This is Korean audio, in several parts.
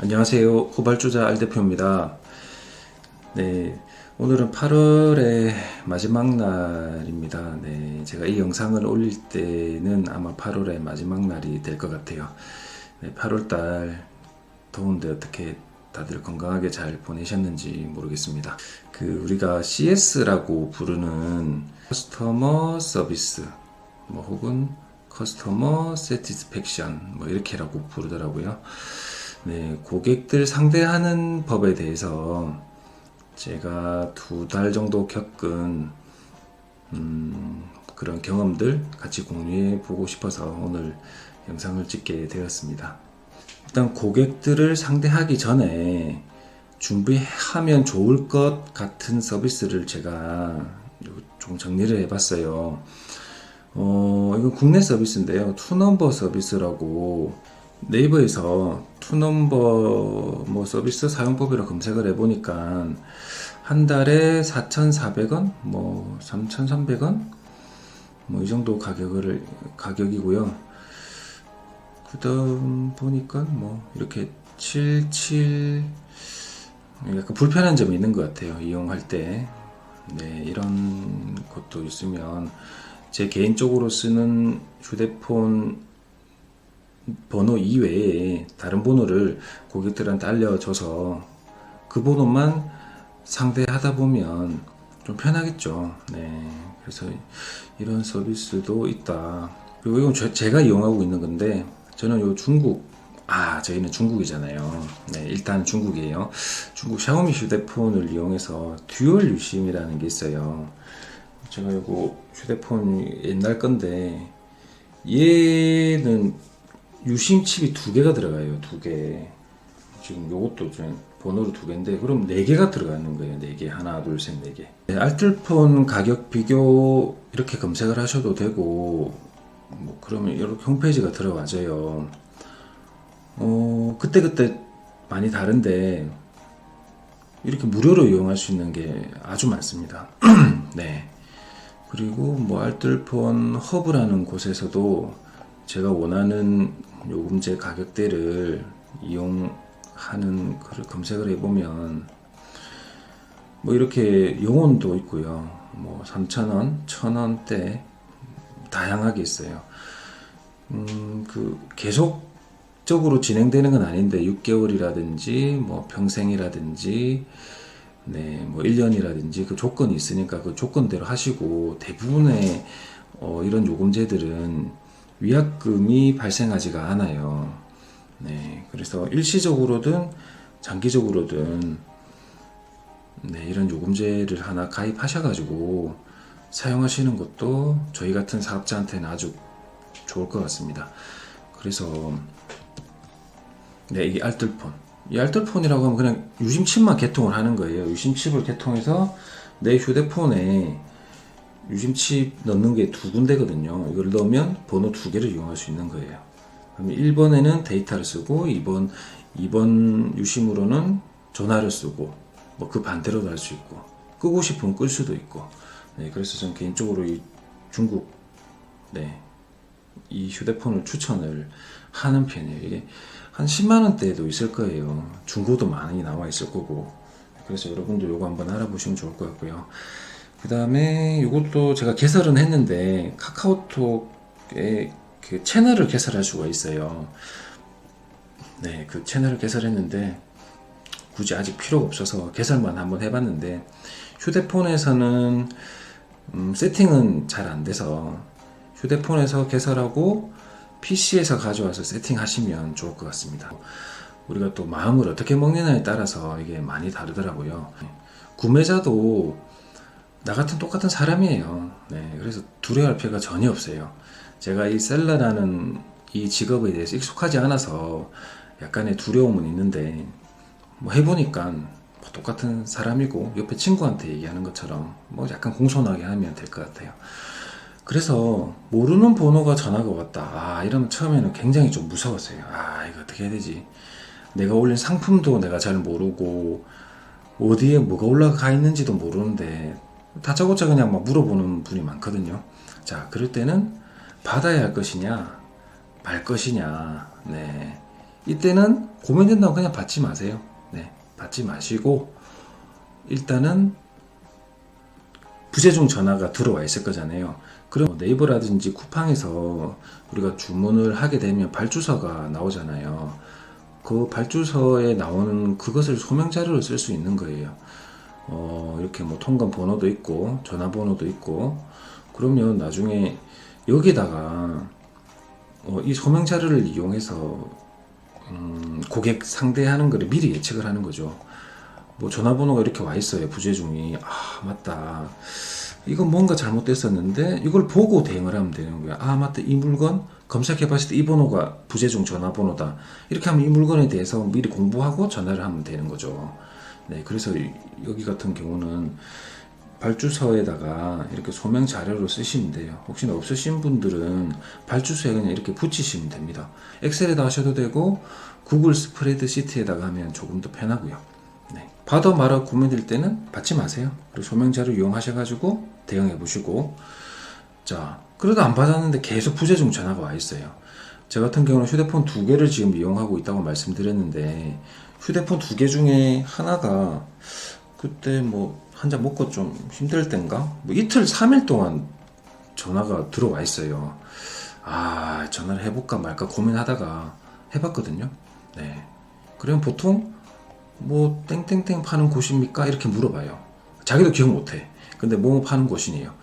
안녕하세요. 후발주자 알 대표입니다. 네, 오늘은 8월의 마지막 날입니다. 네, 제가 이 영상을 올릴 때는 아마 8월의 마지막 날이 될 것 같아요. 네, 8월달 더운데 어떻게 다들 건강하게 잘 보내셨는지 모르겠습니다. 우리가 CS라고 부르는 커스터머 서비스, 뭐 혹은 커스터머 세티스팩션, 뭐 이렇게라고 부르더라고요. 네, 고객들 상대하는 법에 대해서 제가 2달 정도 겪은 그런 경험들 같이 공유해 보고 싶어서 오늘 영상을 찍게 되었습니다. 일단 고객들을 상대하기 전에 준비하면 좋을 것 같은 서비스를 제가 좀 정리를 해봤어요. 이건 국내 서비스인데요. 투넘버 서비스라고 네이버에서 투넘버 뭐 서비스 사용법이라 검색을 해보니까 한 달에 4,400원, 뭐 3,300원, 뭐 이 정도 가격이고요. 그다음 보니까 뭐 이렇게 77 약간 불편한 점이 있는 것 같아요. 이용할 때. 네, 이런 것도 있으면 제 개인적으로 쓰는 휴대폰 번호 이외에 다른 번호를 고객들한테 알려줘서 그 번호만 상대하다 보면 좀 편하겠죠. 네, 그래서 이런 서비스도 있다. 그리고 이건 제가 이용하고 있는 건데 저는 요 저희는 중국이잖아요. 네, 일단 중국이에요. 중국 샤오미 휴대폰을 이용해서 듀얼 유심이라는 게 있어요. 제가 이거 휴대폰 옛날 건데 얘는 유심 칩이 2개가 들어가요. 2개. 지금 요것도 좀 번호로 2개인데 그럼 4개가 들어가는 거예요. 4개. 하나, 둘, 셋, 4개. 네, 알뜰폰 가격 비교 이렇게 검색을 하셔도 되고 뭐 그러면 이렇게 홈페이지가 들어와져요. 그때그때 많이 다른데 이렇게 무료로 이용할 수 있는 게 아주 많습니다. 네. 그리고 뭐 알뜰폰 허브라는 곳에서도 제가 원하는 요금제 가격대를 이용하는 그 검색을 해보면 뭐 이렇게 용원도 있고요. 뭐 3,000원, 1,000원대 다양하게 있어요. 계속적으로 진행되는 건 아닌데 6개월이라든지 뭐 평생이라든지 네, 뭐 1년이라든지 그 조건이 있으니까 그 조건대로 하시고 대부분의 이런 요금제들은 위약금이 발생하지가 않아요. 네, 그래서 일시적으로든 장기적으로든 네, 이런 요금제를 하나 가입하셔가지고 사용하시는 것도 저희 같은 사업자한테는 아주 좋을 것 같습니다. 그래서 네, 이 알뜰폰. 이 알뜰폰이라고 하면 그냥 유심칩만 개통을 하는 거예요. 유심칩을 개통해서 내 휴대폰에 유심칩 넣는 게 2군데거든요. 이걸 넣으면 번호 2개를 이용할 수 있는 거예요. 그럼 1번에는 데이터를 쓰고 2번 유심으로는 전화를 쓰고 뭐 그 반대로도 할 수 있고 끄고 싶으면 끌 수도 있고 네, 그래서 저는 개인적으로 이 중국 네, 이 휴대폰을 추천을 하는 편이에요. 이게 한 10만 원대도 있을 거예요. 중고도 많이 나와 있을 거고. 그래서 여러분도 요거 한번 알아보시면 좋을 것 같고요. 그 다음에 이것도 제가 개설은 했는데 카카오톡에 그 채널을 개설할 수가 있어요. 네, 그 채널을 개설했는데 굳이 아직 필요가 없어서 개설만 한번 해봤는데 휴대폰에서는 세팅은 잘 안 돼서 휴대폰에서 개설하고 PC에서 가져와서 세팅하시면 좋을 것 같습니다. 우리가 또 마음을 어떻게 먹느냐에 따라서 이게 많이 다르더라고요. 구매자도 나 같은 똑같은 사람이에요. 네, 그래서 두려워할 필요가 전혀 없어요. 제가 이 셀러라는 이 직업에 대해서 익숙하지 않아서 약간의 두려움은 있는데 뭐 해보니까 뭐 똑같은 사람이고 옆에 친구한테 얘기하는 것처럼 뭐 약간 공손하게 하면 될 것 같아요. 그래서 모르는 번호가 전화가 왔다. 이러면 처음에는 굉장히 좀 무서웠어요. 이거 어떻게 해야 되지? 내가 올린 상품도 내가 잘 모르고 어디에 뭐가 올라가 있는지도 모르는데 다짜고짜 그냥 막 물어보는 분이 많거든요. 자, 그럴 때는 받아야 할 것이냐 말 것이냐, 네, 이때는 고민된다고 그냥 받지 마세요. 네, 받지 마시고 일단은 부재중 전화가 들어와 있을 거잖아요. 그럼 네이버라든지 쿠팡에서 우리가 주문을 하게 되면 발주서가 나오잖아요. 그 발주서에 나오는 그것을 소명 자료로 쓸 수 있는 거예요. 이렇게 뭐 통관 번호도 있고 전화번호도 있고, 그러면 나중에 여기다가 이 소명 자료를 이용해서 고객 상대하는 거를 미리 예측을 하는 거죠. 뭐 전화번호가 이렇게 와 있어요. 부재중이. 아, 맞다. 이건 뭔가 잘못됐었는데 이걸 보고 대응을 하면 되는 거야. 아, 맞다. 이 물건 검색해봤을 때 이 번호가 부재중 전화번호다. 이렇게 하면 이 물건에 대해서 미리 공부하고 전화를 하면 되는 거죠. 네, 그래서 여기 같은 경우는 발주서에다가 이렇게 소명 자료로 쓰시면 돼요. 혹시나 없으신 분들은 발주서에 그냥 이렇게 붙이시면 됩니다. 엑셀에다 하셔도 되고 구글 스프레드시트에다가 하면 조금 더 편하고요. 네. 받아 말아 고민될 때는 받지 마세요. 그리고 소명 자료 이용하셔가지고 대응해 보시고, 자, 그래도 안 받았는데 계속 부재중 전화가 와 있어요. 저 같은 경우는 휴대폰 2개를 지금 이용하고 있다고 말씀드렸는데, 휴대폰 2개 중에 하나가 그때 뭐 한 잔 먹고 좀 힘들 땐가 뭐 이틀 3일 동안 전화가 들어와 있어요. 아, 전화를 해볼까 말까 고민하다가 해봤거든요. 네. 그러면 보통 뭐 땡땡땡 파는 곳입니까? 이렇게 물어봐요. 자기도 기억 못해. 근데 뭐 파는 곳이에요.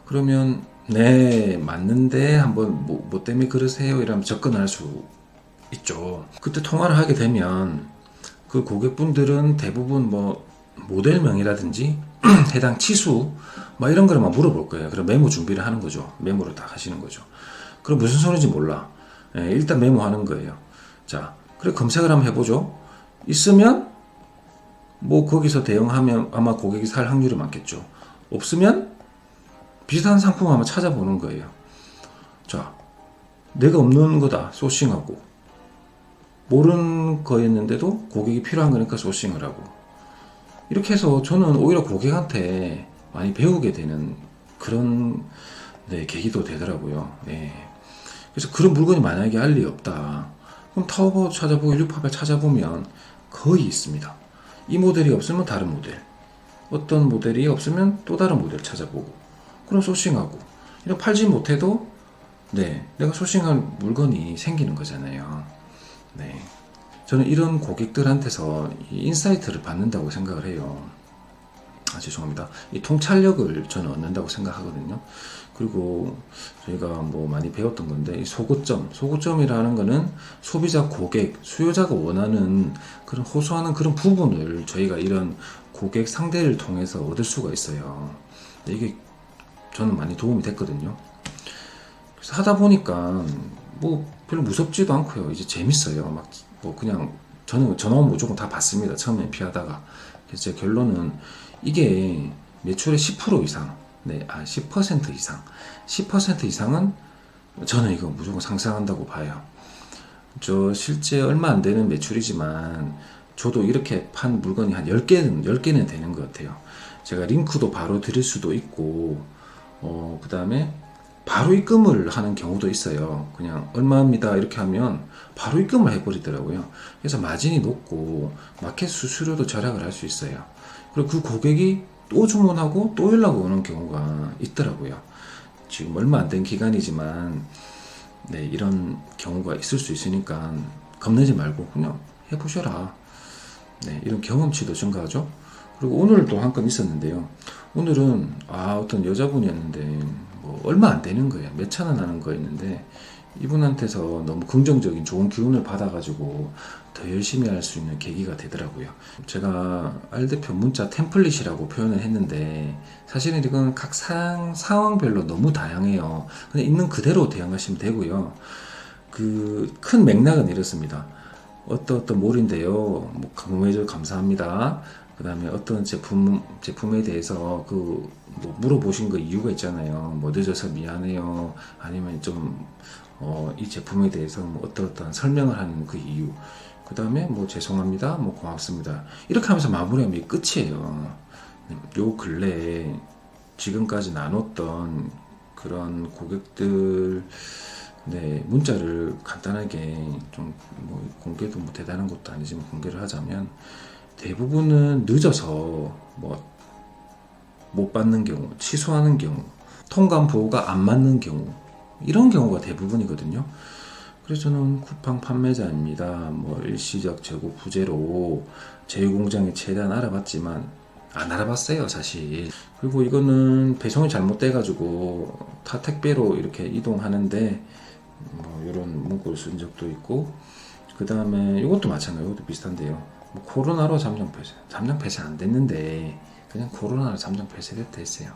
그러면 네, 맞는데 한번 뭐 때문에 그러세요? 이러면 접근할 수 있죠. 그때 통화를 하게 되면 그 고객분들은 대부분 뭐 모델명이라든지 해당 치수 뭐 이런 거를 막 물어볼 거예요. 그럼 메모 준비를 하는 거죠. 메모를 다 하시는 거죠. 그럼 무슨 소리인지 몰라. 예, 일단 메모하는 거예요. 자, 그래 검색을 한번 해보죠. 있으면 뭐 거기서 대응하면 아마 고객이 살 확률이 많겠죠. 없으면 비슷한 상품 한번 찾아보는 거예요. 자, 내가 없는 거다 소싱하고, 모르는 거였는데도 고객이 필요한 거니까 소싱을 하고, 이렇게 해서 저는 오히려 고객한테 많이 배우게 되는 그런 계기도 되더라고요. 예. 그래서 그런 물건이 만약에 알리 없다, 그럼 타오바오 찾아보고 1688 찾아보면 거의 있습니다. 이 모델이 없으면 다른 모델, 어떤 모델이 없으면 또 다른 모델 찾아보고, 그럼 소싱하고, 이런 팔지 못해도 내가 소싱할 물건이 생기는 거잖아요. 네. 저는 이런 고객들한테서 이 인사이트를 받는다고 생각을 해요. 아, 죄송합니다. 이 통찰력을 저는 얻는다고 생각하거든요. 그리고 저희가 뭐 많이 배웠던 건데, 이 소고점이라는 거는 소비자, 고객, 수요자가 원하는 그런 호소하는 그런 부분을 저희가 이런 고객 상대를 통해서 얻을 수가 있어요. 이게 저는 많이 도움이 됐거든요. 그래서 하다 보니까 뭐 별로 무섭지도 않고요. 이제 재밌어요. 막 뭐 그냥 저는 전화 오면 무조건 다 받습니다. 처음에 피하다가. 그래서 제 결론은 이게 매출의 10% 이상, 10% 이상, 10% 이상은 저는 이거 무조건 상승한다고 봐요. 저 실제 얼마 안 되는 매출이지만 저도 이렇게 판 물건이 한 10개는 되는 것 같아요. 제가 링크도 바로 드릴 수도 있고, 그 다음에 바로 입금을 하는 경우도 있어요. 그냥 얼마입니다 이렇게 하면 바로 입금을 해버리더라고요. 그래서 마진이 높고 마켓 수수료도 절약을 할 수 있어요. 그리고 그 고객이 또 주문하고 또 연락 오는 경우가 있더라고요. 지금 얼마 안 된 기간이지만 이런 경우가 있을 수 있으니까 겁내지 말고 그냥 해보셔라. 이런 경험치도 증가하죠. 그리고 오늘도 한 건 있었는데요. 오늘은 어떤 여자분이었는데 뭐 얼마 안 되는 거예요. 몇 천 원 하는 거였는데 이분한테서 너무 긍정적인 좋은 기운을 받아가지고 더 열심히 할 수 있는 계기가 되더라고요. 제가 R대표 문자 템플릿이라고 표현을 했는데 사실은 이건 각 상황별로 너무 다양해요. 그냥 있는 그대로 대응하시면 되고요. 그 큰 맥락은 이렇습니다. 어떤 몰인데요. 뭐 구매해줘서 감사합니다. 그 다음에 어떤 제품에 대해서 뭐 물어보신 거 이유가 있잖아요. 뭐 늦어서 미안해요. 아니면 좀, 이 제품에 대해서 뭐 어떤 설명을 하는 그 이유. 그 다음에 뭐 죄송합니다. 뭐 고맙습니다. 이렇게 하면서 마무리하면 이게 끝이에요. 요 근래에 지금까지 나눴던 그런 고객들 네, 문자를 간단하게 좀 뭐 공개도 뭐 대단한 것도 아니지만 공개를 하자면 대부분은 늦어서 뭐 못 받는 경우, 취소하는 경우, 통관 보호가 안 맞는 경우 이런 경우가 대부분이거든요. 그래서 저는 쿠팡 판매자입니다. 뭐 일시적 재고 부재로 제휴공장에 최대한 알아봤지만 안 알아봤어요, 사실. 그리고 이거는 배송이 잘못돼가지고 타 택배로 이렇게 이동하는데 뭐 이런 문구를 쓴 적도 있고, 그 다음에 이것도 마찬가지로 이것도 비슷한데요. 뭐 코로나로 잠정 폐쇄 안 됐는데 그냥 코로나로 잠정 폐쇄됐다 했어요.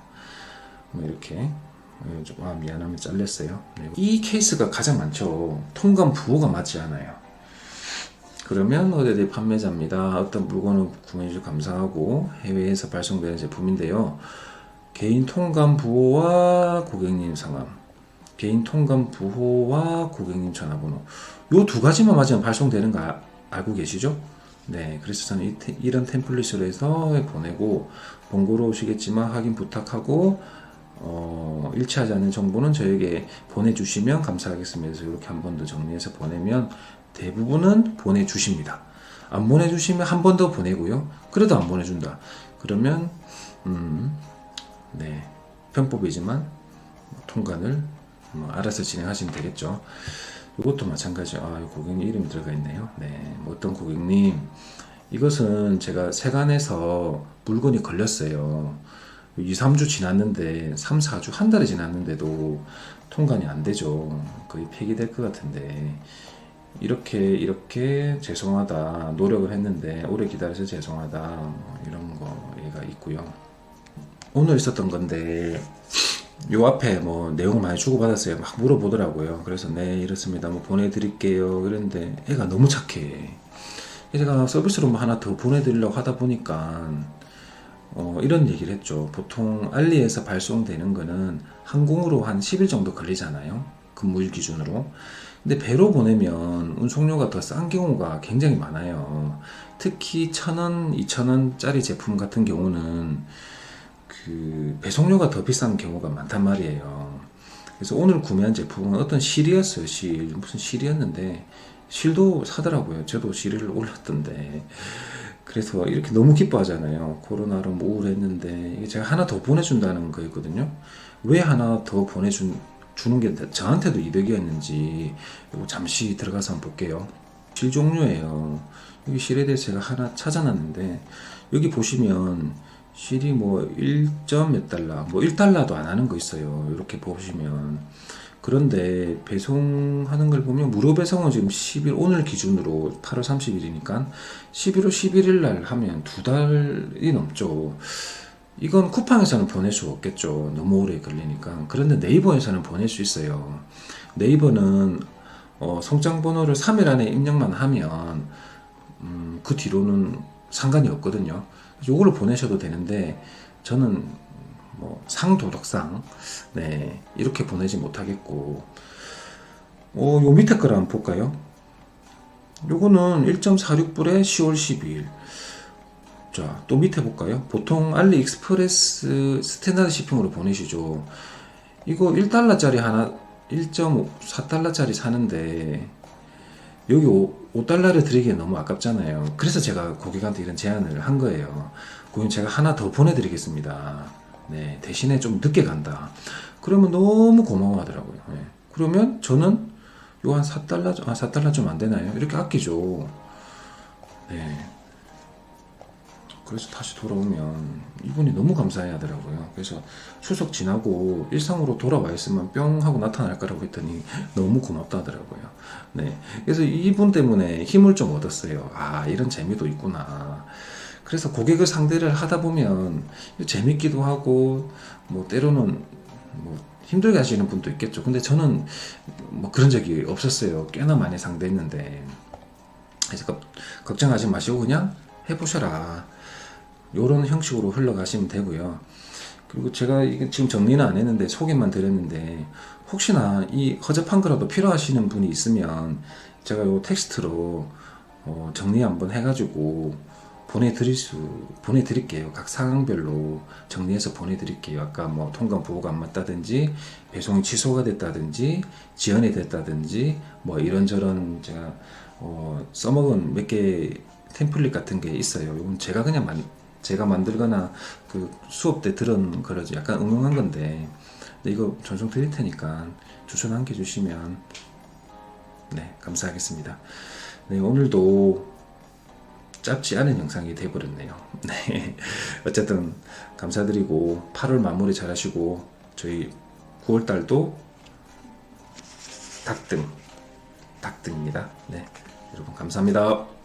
뭐 이렇게 미안하면 잘렸어요. 네. 이 케이스가 가장 많죠. 통관 부호가 맞지 않아요. 그러면 어디 판매자입니다. 어떤 물건을 구매해주셔서 감사하고 해외에서 발송되는 제품인데요. 개인 통관 부호와 고객님 성함, 개인 통관 부호와 고객님 전화번호, 요 두 가지만 맞으면 발송되는 거 알고 계시죠? 네, 그래서 저는 이런 템플릿으로 해서 보내고, 번거로 오시겠지만 확인 부탁하고 일치하지 않는 정보는 저에게 보내주시면 감사하겠습니다. 그래서 이렇게 한 번 더 정리해서 보내면 대부분은 보내주십니다. 안 보내주시면 한 번 더 보내고요. 그래도 안 보내준다. 그러면 네, 편법이지만 통관을 알아서 진행하시면 되겠죠. 이것도 마찬가지죠. 고객님 이름이 들어가 있네요. 네, 뭐 어떤 고객님, 이것은 제가 세관에서 물건이 걸렸어요. 2, 3주 지났는데 3, 4주 한 달이 지났는데도 통관이 안 되죠. 거의 폐기될 것 같은데 이렇게 죄송하다, 노력을 했는데 오래 기다려서 죄송하다, 뭐 이런 거가 있고요. 오늘 있었던 건데 요 앞에 뭐 내용 많이 주고받았어요. 막 물어보더라고요. 그래서 네 이렇습니다, 뭐 보내드릴게요 그랬는데 애가 너무 착해. 제가 서비스로 뭐 하나 더 보내드리려고 하다 보니까 이런 얘기를 했죠. 보통 알리에서 발송되는 거는 항공으로 한 10일 정도 걸리잖아요, 근무일 기준으로. 근데 배로 보내면 운송료가 더 싼 경우가 굉장히 많아요. 특히 1,000원, 2,000원짜리 제품 같은 경우는 그 배송료가 더 비싼 경우가 많단 말이에요. 그래서 오늘 구매한 제품은 어떤 실이었어요. 무슨 실이었는데 실도 사더라고요. 저도 실을 올렸던데. 그래서 이렇게 너무 기뻐하잖아요. 코로나로 뭐 우울했는데 이게 제가 하나 더 보내준다는 거였거든요. 왜 하나 더 주는 게 저한테도 이득이었는지 이거 잠시 들어가서 한번 볼게요. 실 종류예요. 여기 실에 대해서 제가 하나 찾아놨는데 여기 보시면 실이 뭐 1점 몇 달러, 뭐 1달러도 안 하는 거 있어요. 이렇게 보시면. 그런데 배송하는 걸 보면 무료 배송은 지금 10일, 오늘 기준으로 8월 30일이니까 11월 11일 날 하면 두 달이 넘죠. 이건 쿠팡에서는 보낼 수 없겠죠. 너무 오래 걸리니까. 그런데 네이버에서는 보낼 수 있어요. 네이버는 송장 번호를 3일 안에 입력만 하면 그 뒤로는 상관이 없거든요. 요거를 보내셔도 되는데 저는 뭐 상도덕상 네 이렇게 보내지 못하겠고, 요 밑에 거를 한번 볼까요? 요거는 1.46불에 10월 12일. 자, 또 밑에 볼까요? 보통 알리익스프레스 스탠다드 shipping으로 보내시죠. 이거 1달러짜리 하나 1.4달러짜리 사는데 여기 5달러를 드리기엔 너무 아깝잖아요. 그래서 제가 고객한테 이런 제안을 한 거예요. 고객님 제가 하나 더 보내드리겠습니다. 네, 대신에 좀 늦게 간다. 그러면 너무 고마워하더라고요. 네. 그러면 저는 요 한 4달러, 4달러 좀 안 되나요? 이렇게 아끼죠. 네. 그래서 다시 돌아오면 이분이 너무 감사해 하더라고요. 그래서 추석 지나고 일상으로 돌아와 있으면 뿅 하고 나타날 거라고 했더니 너무 고맙다 하더라고요. 네. 그래서 이분 때문에 힘을 좀 얻었어요. 이런 재미도 있구나. 그래서 고객을 상대를 하다 보면 재밌기도 하고, 뭐 때로는 뭐 힘들게 하시는 분도 있겠죠. 근데 저는 뭐 그런 적이 없었어요. 꽤나 많이 상대했는데. 그래서 걱정하지 마시고 그냥 해보셔라. 요런 형식으로 흘러가시면 되고요. 그리고 제가 지금 정리는 안 했는데 소개만 드렸는데, 혹시나 이 허접한 거라도 필요하시는 분이 있으면 제가 요 텍스트로 정리 한번 해가지고 보내드릴게요. 각 상황별로 정리해서 보내드릴게요. 아까 뭐 통관 부호가 안 맞다든지 배송이 취소가 됐다든지 지연이 됐다든지 뭐 이런저런 제가 써먹은 몇 개 템플릿 같은 게 있어요. 이건 제가 그냥 제가 만들거나 그 수업 때 들은 거라지 약간 응용한 건데, 근데 이거 전송 드릴 테니까 추천 남겨주시면 네 감사하겠습니다. 네 오늘도 짧지 않은 영상이 돼버렸네요. 네. 어쨌든 감사드리고 8월 마무리 잘 하시고 저희 9월달도 닭등입니다. 네. 여러분 감사합니다.